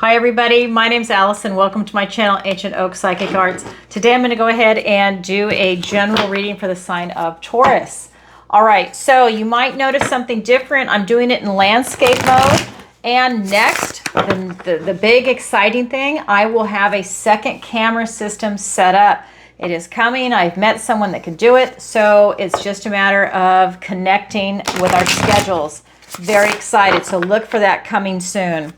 Hi everybody, my name's Allison. Welcome to my channel, Ancient Oak Psychic Arts. Today I'm going to go ahead and do a general reading for the sign of Taurus. All right, so you might notice something different. I'm doing it in landscape mode. And next, the big exciting thing, I will have a second camera system set up. It is coming. I've met someone that can do it. So it's just a matter of connecting with our schedules. Very excited. So look for that coming soon.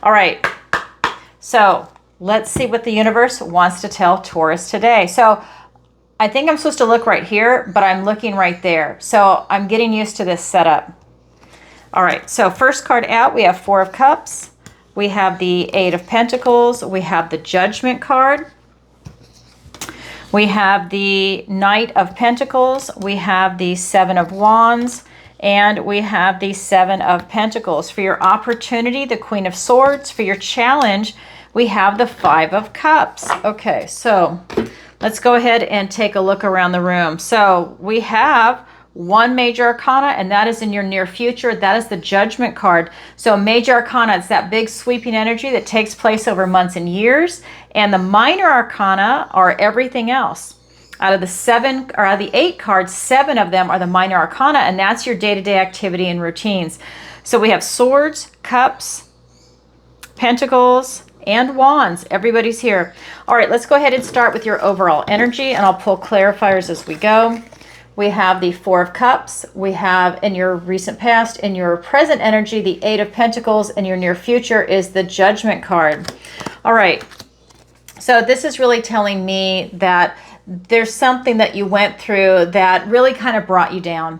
All right. So let's see what the universe wants to tell Taurus today. So I think I'm supposed to look right here, but I'm looking right there. So I'm getting used to this setup. All right, so first card out, we have Four of Cups. We have the Eight of Pentacles. We have the Judgment card. We have the Knight of Pentacles. We have the Seven of Wands. And we have the Seven of Pentacles. For your opportunity, the Queen of Swords. For your challenge, we have the Five of Cups. Okay, so let's go ahead and take a look around the room. So we have one major arcana, and that is in your near future. That is the Judgment card. So major arcana, it's that big sweeping energy that takes place over months and years. And the minor arcana are everything else. Out of the 8 cards, 7 of them are the minor arcana, and that's your day-to-day activity and routines. So we have swords, cups, pentacles, and wands. Everybody's here. All right, let's go ahead and start with your overall energy, and I'll pull clarifiers as we go. We have the Four of Cups. We have in your recent past, in your present energy, the Eight of Pentacles, and your near future is the Judgment card. All right, so this is really telling me that there's something that you went through that really kind of brought you down.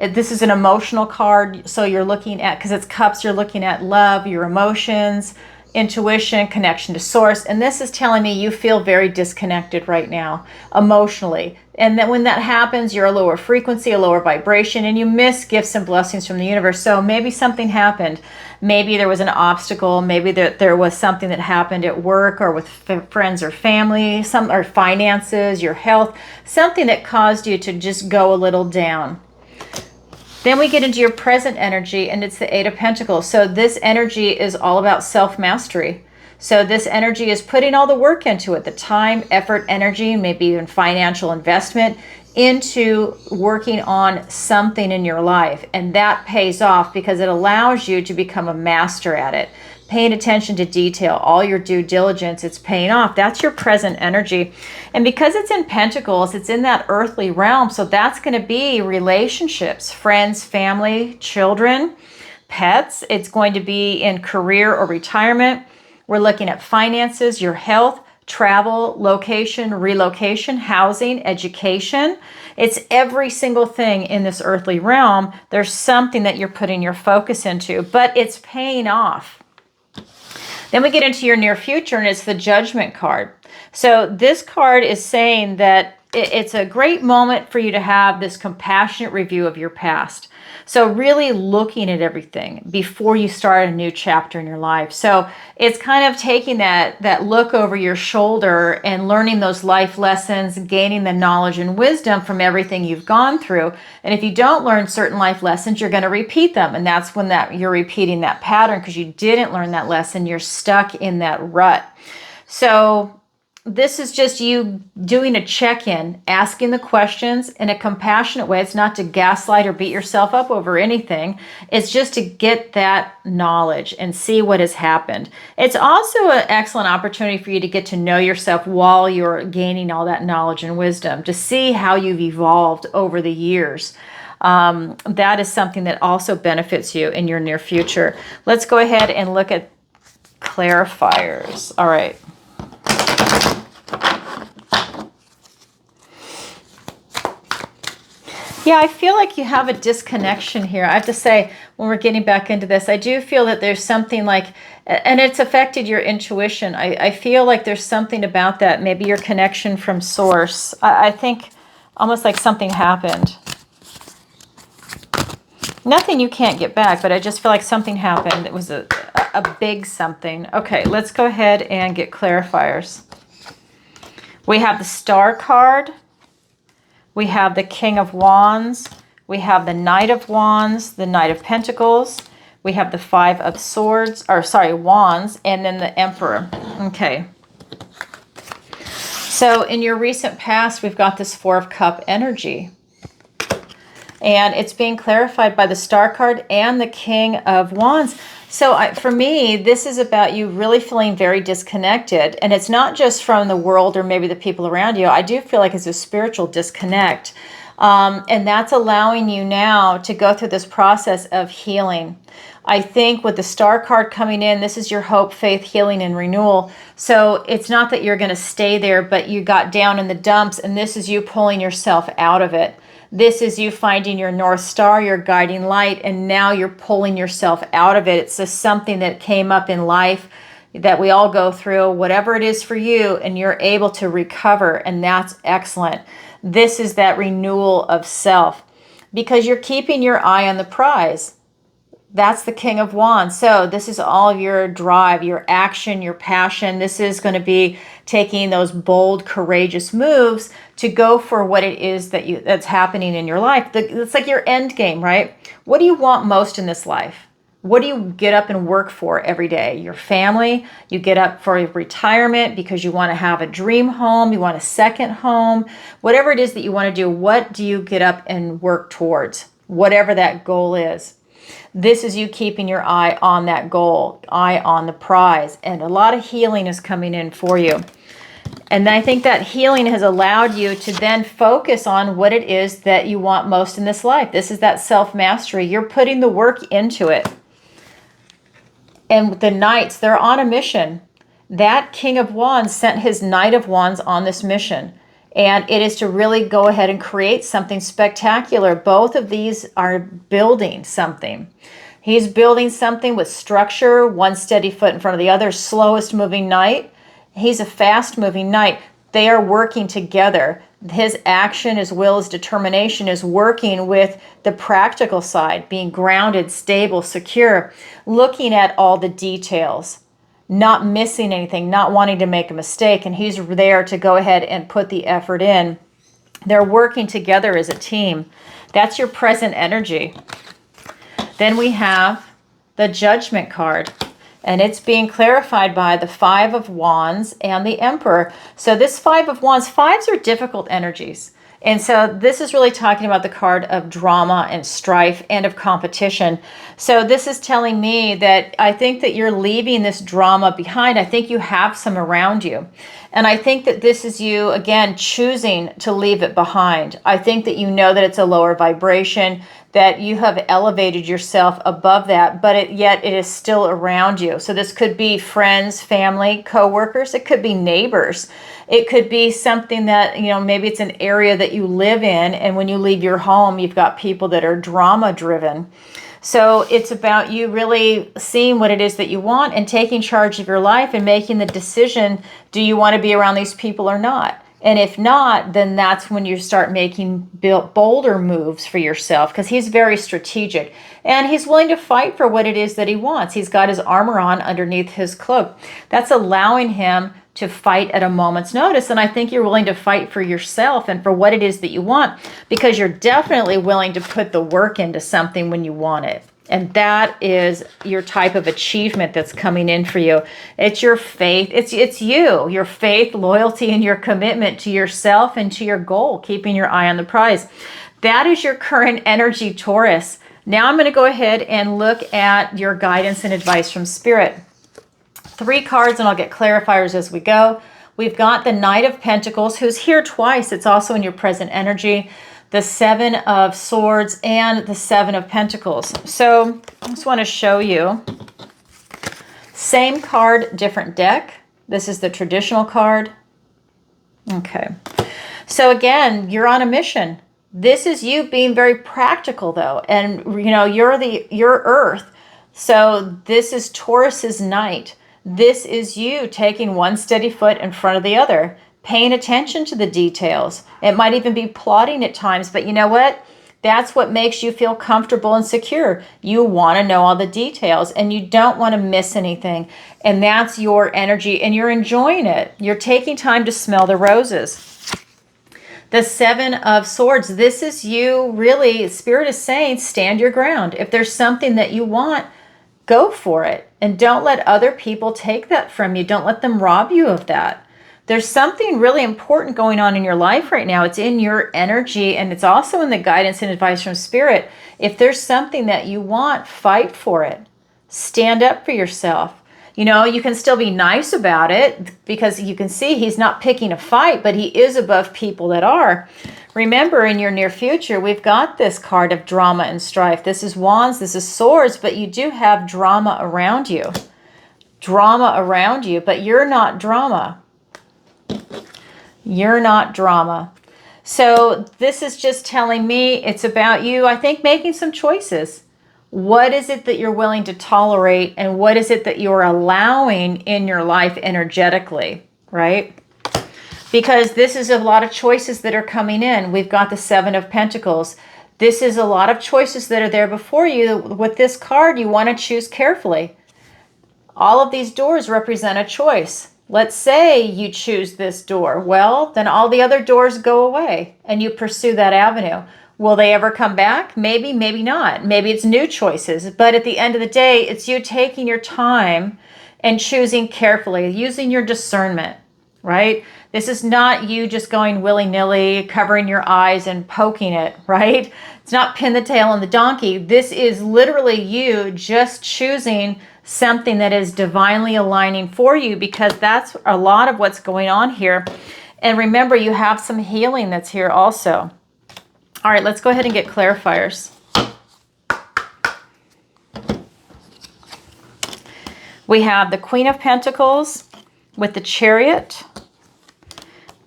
This is an emotional card, so you're looking at, because it's cups, you're looking at love, your emotions, intuition, connection to source. And this is telling me you feel very disconnected right now emotionally. And then when that happens, you're a lower frequency, a lower vibration, and you miss gifts and blessings from the universe. So maybe something happened. Maybe there was an obstacle. Maybe there was something that happened at work or with friends or family, or finances, your health, something that caused you to just go a little down. Then we get into your present energy, and it's the Eight of Pentacles. So this energy is all about self-mastery. So this energy is putting all the work into it, the time, effort, energy, maybe even financial investment into working on something in your life. And that pays off because it allows you to become a master at it. Paying attention to detail, all your due diligence, it's paying off. That's your present energy. And because it's in Pentacles, it's in that earthly realm. So that's going to be relationships, friends, family, children, pets. It's going to be in career or retirement. We're looking at finances, your health, travel, location, relocation, housing, education. It's every single thing in this earthly realm. There's something that you're putting your focus into, but it's paying off. Then we get into your near future, and it's the Judgment card. So this card is saying that it's a great moment for you to have this compassionate review of your past. So really looking at everything before you start a new chapter in your life. So it's kind of taking that look over your shoulder and learning those life lessons, gaining the knowledge and wisdom from everything you've gone through. And if you don't learn certain life lessons, you're going to repeat them. And that's when you're repeating that pattern because you didn't learn that lesson. You're stuck in that rut. So this is just you doing a check-in, asking the questions in a compassionate way. It's not to gaslight or beat yourself up over anything. It's just to get that knowledge and see what has happened. It's also an excellent opportunity for you to get to know yourself while you're gaining all that knowledge and wisdom, to see how you've evolved over the years. That is something that also benefits you in your near future. Let's go ahead and look at clarifiers. All right. Yeah, I feel like you have a disconnection here. I have to say, when we're getting back into this, I do feel that there's something like, and it's affected your intuition. I feel like there's something about that, maybe your connection from source. I think almost like something happened. Nothing you can't get back, but I just feel like something happened. It was a big something. Okay, let's go ahead and get clarifiers. We have the Star card. We have the King of Wands. We have the Knight of Wands, the Knight of Pentacles. We have the Five of Swords, or sorry, Wands, and then the Emperor. Okay. So in your recent past, we've got this Four of Cup energy. And it's being clarified by the Star card and the King of Wands. So for me, this is about you really feeling very disconnected. And it's not just from the world or maybe the people around you. I do feel like it's a spiritual disconnect. And that's allowing you now to go through this process of healing. I think with the Star card coming in, this is your hope, faith, healing, and renewal. So it's not that you're going to stay there, but you got down in the dumps, and this is you pulling yourself out of it. This is you finding your North Star, your guiding light, and now you're pulling yourself out of it. It's just something that came up in life that we all go through, whatever it is for you, and you're able to recover, and that's excellent. This is that renewal of self because you're keeping your eye on the prize. That's the King of Wands. So this is all your drive, your action, your passion. This is going to be taking those bold, courageous moves to go for what it is that's happening in your life. It's like your end game, right? What do you want most in this life? What do you get up and work for every day? Your family. You get up for retirement because you want to have a dream home. You want a second home. Whatever it is that you want to do, what do you get up and work towards? Whatever that goal is. This is you keeping your eye on that goal, eye on the prize. And a lot of healing is coming in for you. And I think that healing has allowed you to then focus on what it is that you want most in this life. This is that self-mastery. You're putting the work into it. And the Knights, they're on a mission. That King of Wands sent his Knight of Wands on this mission. And it is to really go ahead and create something spectacular. Both of these are building something. He's building something with structure, one steady foot in front of the other, slowest moving knight. He's a fast moving knight. They are working together. His action, his will, his determination is working with the practical side, being grounded, stable, secure, looking at all the details, not missing anything, not wanting to make a mistake. And he's there to go ahead and put the effort in. They're working together as a team. That's your present energy. Then we have the Judgment card. And it's being clarified by the Five of Wands and the Emperor. So this Five of Wands, fives are difficult energies. And so this is really talking about the card of drama and strife and of competition. So this is telling me that I think that you're leaving this drama behind. I think you have some around you. And I think that this is you, again, choosing to leave it behind. I think that you know that it's a lower vibration, that you have elevated yourself above that, but yet it is still around you. So this could be friends, family, co-workers. It could be neighbors. It could be something that, maybe it's an area that you live in, and when you leave your home, you've got people that are drama-driven. So it's about you really seeing what it is that you want and taking charge of your life and making the decision, do you want to be around these people or not? And if not, then that's when you start making bolder moves for yourself, because he's very strategic and he's willing to fight for what it is that he wants. He's got his armor on underneath his cloak. That's allowing him to fight at a moment's notice. And I think you're willing to fight for yourself and for what it is that you want, because you're definitely willing to put the work into something when you want it. And that is your type of achievement that's coming in for you. It's your faith. It's you, your faith, loyalty, and your commitment to yourself and to your goal, keeping your eye on the prize. That is your current energy, Taurus. Now I'm going to go ahead and look at your guidance and advice from Spirit. 3 cards, and I'll get clarifiers as we go. We've got the Knight of Pentacles, who's here twice. It's also in your present energy. The Seven of Swords and the Seven of Pentacles. So I just want to show you. Same card, different deck. This is the traditional card. Okay. So again, you're on a mission. This is you being very practical, though. And, you're Earth. So this is Taurus's Knight. This is you taking one steady foot in front of the other, paying attention to the details. It might even be plotting at times, but you know what? That's what makes you feel comfortable and secure. You want to know all the details and you don't want to miss anything. And that's your energy and you're enjoying it. You're taking time to smell the roses. The Seven of Swords, this is you really, Spirit is saying, stand your ground. If there's something that you want, go for it. And don't let other people take that from you. Don't let them rob you of that. There's something really important going on in your life right now. It's in your energy, and it's also in the guidance and advice from Spirit. If there's something that you want, fight for it. Stand up for yourself. You know, you can still be nice about it, because you can see he's not picking a fight, but he is above people that are. Remember, in your near future, we've got this card of drama and strife. This is wands, this is swords, but you do have drama around you. Drama around you, but you're not drama. You're not drama. So this is just telling me it's about you, I think, making some choices. What is it that you're willing to tolerate, and what is it that you're allowing in your life energetically, right? Because this is a lot of choices that are coming in. We've got the Seven of Pentacles. This is a lot of choices that are there before you. With this card, you want to choose carefully. All of these doors represent a choice. Let's say you choose this door. Well, then all the other doors go away and you pursue that avenue. Will they ever come back? Maybe, maybe not. Maybe it's new choices. But at the end of the day, it's you taking your time and choosing carefully, using your discernment, right? This is not you just going willy-nilly, covering your eyes and poking it, right? It's not pin the tail on the donkey. This is literally you just choosing something that is divinely aligning for you, because that's a lot of what's going on here. And remember, you have some healing that's here also. All right, let's go ahead and get clarifiers. We have the Queen of Pentacles with the Chariot,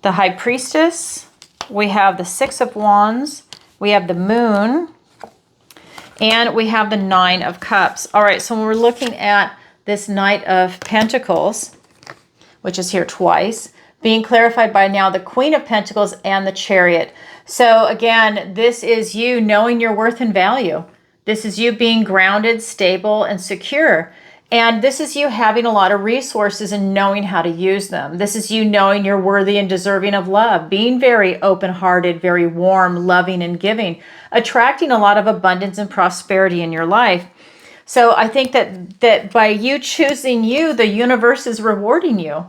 the High Priestess, we have the Six of Wands, we have the Moon, and we have the Nine of Cups. All right, so when we're looking at this Knight of Pentacles, which is here twice, being clarified by now the Queen of Pentacles and the Chariot. So again, this is you knowing your worth and value. This is you being grounded, stable, and secure. And this is you having a lot of resources and knowing how to use them. This is you knowing you're worthy and deserving of love, being very open-hearted, very warm, loving, and giving, attracting a lot of abundance and prosperity in your life. So I think that by you choosing you, the universe is rewarding you.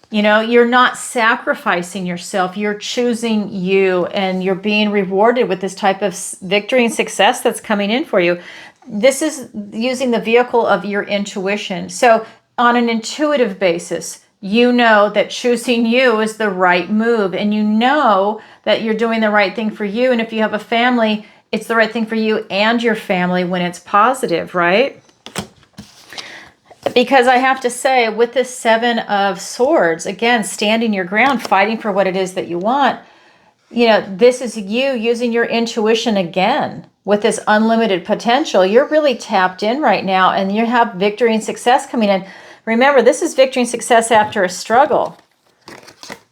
You know, you're not sacrificing yourself. You're choosing you, and you're being rewarded with this type of victory and success that's coming in for you. This is using the vehicle of your intuition. So on an intuitive basis, you know that choosing you is the right move, and you know that you're doing the right thing for you. And if you have a family, it's the right thing for you and your family when it's positive, right? Because I have to say, with this Seven of Swords, again, standing your ground, fighting for what it is that you want, you know, this is you using your intuition again. With this unlimited potential, you're really tapped in right now, and you have victory and success coming in. Remember, this is victory and success after a struggle.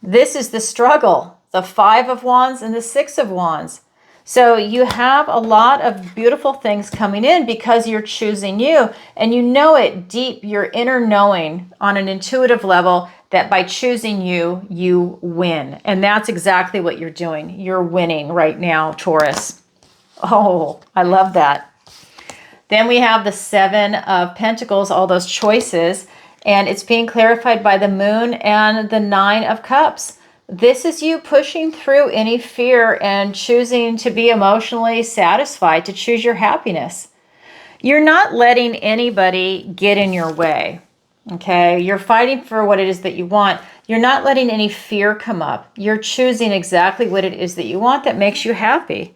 This is the struggle, the Five of Wands and the Six of Wands. So you have a lot of beautiful things coming in because you're choosing you, and you know it deep, your inner knowing on an intuitive level, that by choosing you, you win. And that's exactly what you're doing. You're winning right now, Taurus. Oh, I love that. Then we have the Seven of Pentacles, all those choices, and it's being clarified by the Moon and the Nine of Cups. This is you pushing through any fear and choosing to be emotionally satisfied, to choose your happiness. You're not letting anybody get in your way, okay? You're fighting for what it is that you want. You're not letting any fear come up. You're choosing exactly what it is that you want that makes you happy.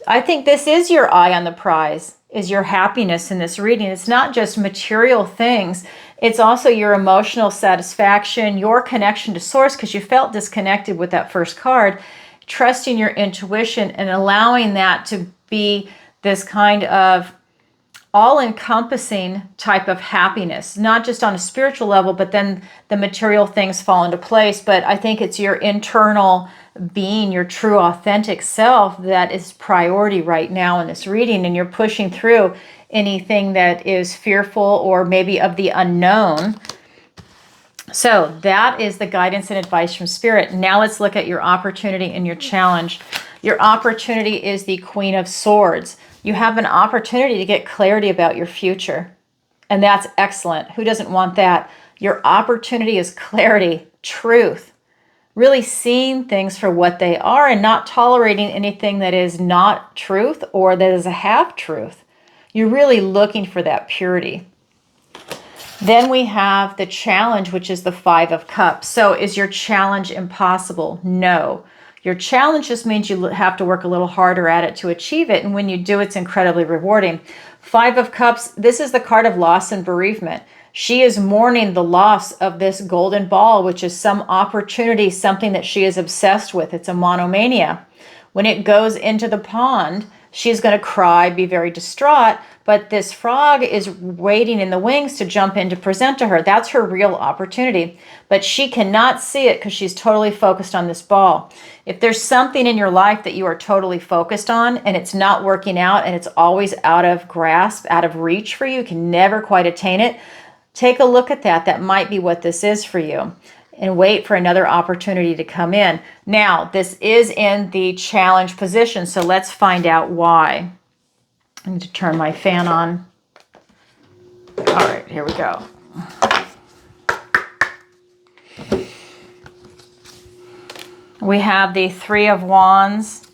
I think this is your eye on the prize, is your happiness in this reading. It's not just material things. It's also your emotional satisfaction, your connection to source, because you felt disconnected with that first card, trusting your intuition and allowing that to be this kind of all-encompassing type of happiness, not just on a spiritual level, but then the material things fall into place. But I think it's your internal being, your true authentic self, that is priority right now in this reading, and you're pushing through anything that is fearful or maybe of the unknown. So that is the guidance and advice from Spirit. Now let's look at your opportunity and your challenge. Your opportunity is the Queen of Swords. You have an opportunity to get clarity about your future. And that's excellent. Who doesn't want that? Your opportunity is clarity, truth, really seeing things for what they are and not tolerating anything that is not truth or that is a half-truth. You're really looking for that purity. Then we have the challenge, which is the Five of Cups. So is your challenge impossible? No. Your challenge just means you have to work a little harder at it to achieve it. And when you do, it's incredibly rewarding. Five of Cups, this is the card of loss and bereavement. She is mourning the loss of this golden ball, which is some opportunity, something that she is obsessed with. It's a monomania. When it goes into the pond, she's going to cry, be very distraught, but this frog is waiting in the wings to jump in to present to her. That's her real opportunity, but she cannot see it because she's totally focused on this ball. If there's something in your life that you are totally focused on and it's not working out and it's always out of grasp, out of reach for you, you can never quite attain it, take a look at that. That might be what this is for you. And wait for another opportunity to come in. Now, this is in the challenge position, so let's find out why. I need to turn my fan on. All right, here we go. We have the Three of Wands.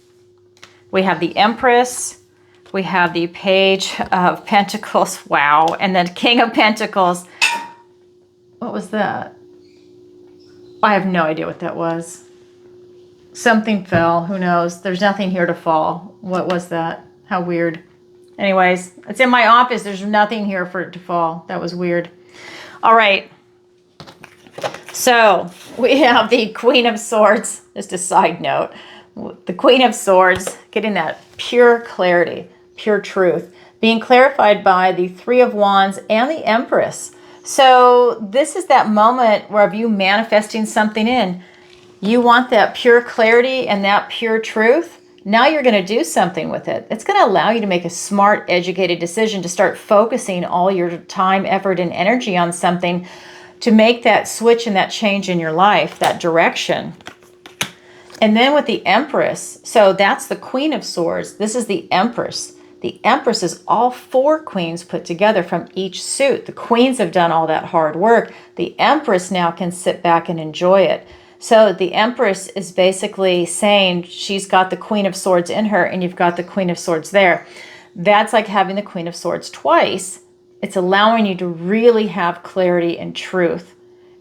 We have the Empress. We have the Page of Pentacles. Wow. And then King of Pentacles. What was that? I have no idea what that was. Something fell. Who knows? There's nothing here to fall. What was that? How weird. Anyways, it's in my office. There's nothing here for it to fall. That was weird. All right. So we have the Queen of Swords. Just a side note. The Queen of Swords, getting that pure clarity, pure truth, being clarified by the Three of Wands and the Empress. So this is that moment where of you manifesting something in. You want that pure clarity and that pure truth. Now you're going to do something with it. It's going to allow you to make a smart, educated decision to start focusing all your time, effort, and energy on something to make that switch and that change in your life, that direction. And then with the Empress, so that's the Queen of Swords. This is the Empress. The Empress is all four queens put together from each suit. The queens have done all that hard work. The Empress now can sit back and enjoy it. So the Empress is basically saying she's got the Queen of Swords in her and you've got the Queen of Swords there. That's like having the Queen of Swords twice. It's allowing you to really have clarity and truth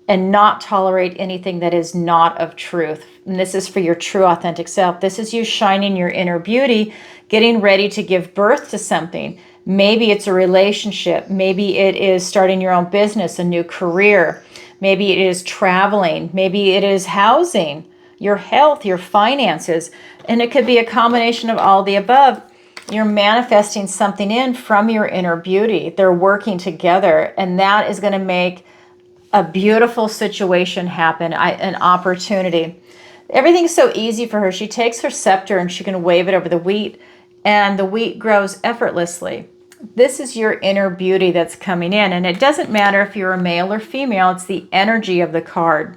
and not tolerate anything that is not of truth. And this is for your true authentic self. This is you shining your inner beauty, getting ready to give birth to something. Maybe it's a relationship. Maybe it is starting your own business, a new career. Maybe it is traveling. Maybe it is housing, your health, your finances. And it could be a combination of all the above. You're manifesting something in from your inner beauty. They're working together. And that is going to make a beautiful situation happen, an opportunity. Everything's so easy for her. She takes her scepter and she can wave it over the wheat, and the wheat grows effortlessly. This is your inner beauty that's coming in, and it doesn't matter if you're a male or female. It's the energy of the card.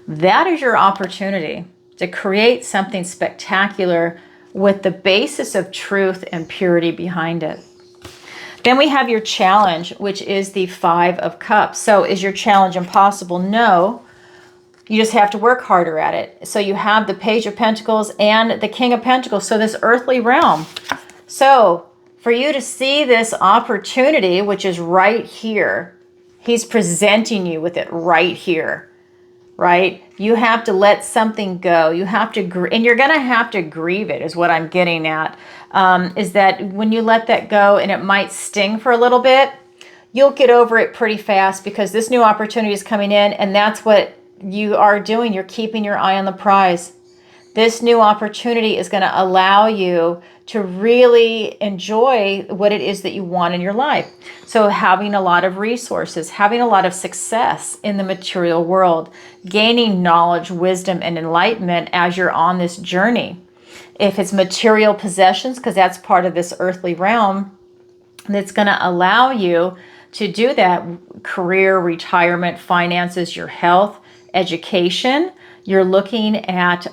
That is your opportunity to create something spectacular with the basis of truth and purity behind it. Then we have your challenge, which is the Five of Cups. So is your challenge impossible? No. You just have to work harder at it. So you have the Page of Pentacles and the King of Pentacles. So this earthly realm. So for you to see this opportunity, which is right here, he's presenting you with it right here, right? You have to let something go. You have to, and you're going to have to grieve it, is what I'm getting at. Is that when you let that go and it might sting for a little bit, you'll get over it pretty fast because this new opportunity is coming in, and that's what you are doing. You're keeping your eye on the prize. This new opportunity is going to allow you to really enjoy what it is that you want in your life. So having a lot of resources, having a lot of success in the material world, gaining knowledge, wisdom, and enlightenment as you're on this journey. If it's material possessions, because that's part of this earthly realm, that's going to allow you to do that. Career, retirement, finances, your health, education. You're looking at,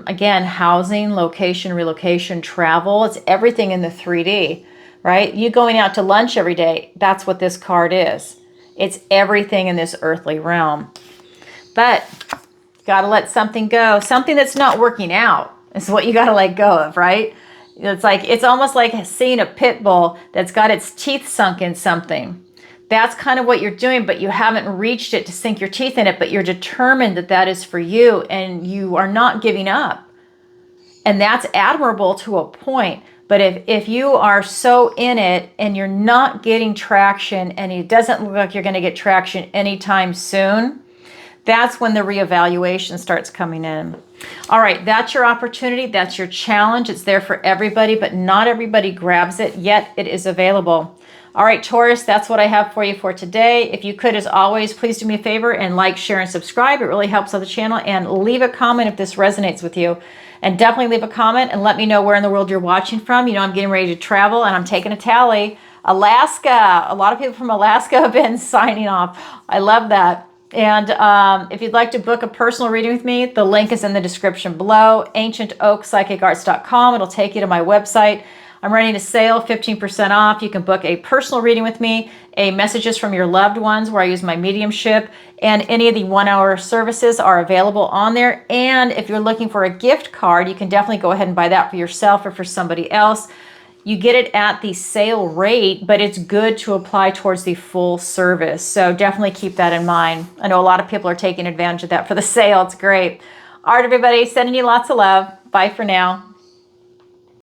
again, housing, location, relocation, travel. It's everything in the 3D, right? You going out to lunch every day, that's what this card is. It's everything in this earthly realm. But got to let something go. Something that's not working out is what you got to let go of, right? It's almost like seeing a pit bull that's got its teeth sunk in something. That's kind of what you're doing, but you haven't reached it to sink your teeth in it, but you're determined that that is for you and you are not giving up. And that's admirable to a point. But if you are so in it and you're not getting traction and it doesn't look like you're going to get traction anytime soon, that's when the reevaluation starts coming in. All right, that's your opportunity. That's your challenge. It's there for everybody, but not everybody grabs it, yet it is available. All right, Taurus, that's what I have for you for today. If you could, as always, please do me a favor and like, share, and subscribe. It really helps on the channel. And leave a comment if this resonates with you. And definitely leave a comment and let me know where in the world you're watching from. You know, I'm getting ready to travel and I'm taking a tally. Alaska. A lot of people from Alaska have been signing off. I love that. And if you'd like to book a personal reading with me, the link is in the description below, ancientoakpsychicarts.com. It'll take you to my website. I'm running a sale, 15% off. You can book a personal reading with me, a messages from your loved ones where I use my mediumship, and any of the 1-hour services are available on there. And if you're looking for a gift card, you can definitely go ahead and buy that for yourself or for somebody else. You get it at the sale rate, but it's good to apply towards the full service. So definitely keep that in mind. I know a lot of people are taking advantage of that for the sale. It's great. All right, everybody, sending you lots of love. Bye for now.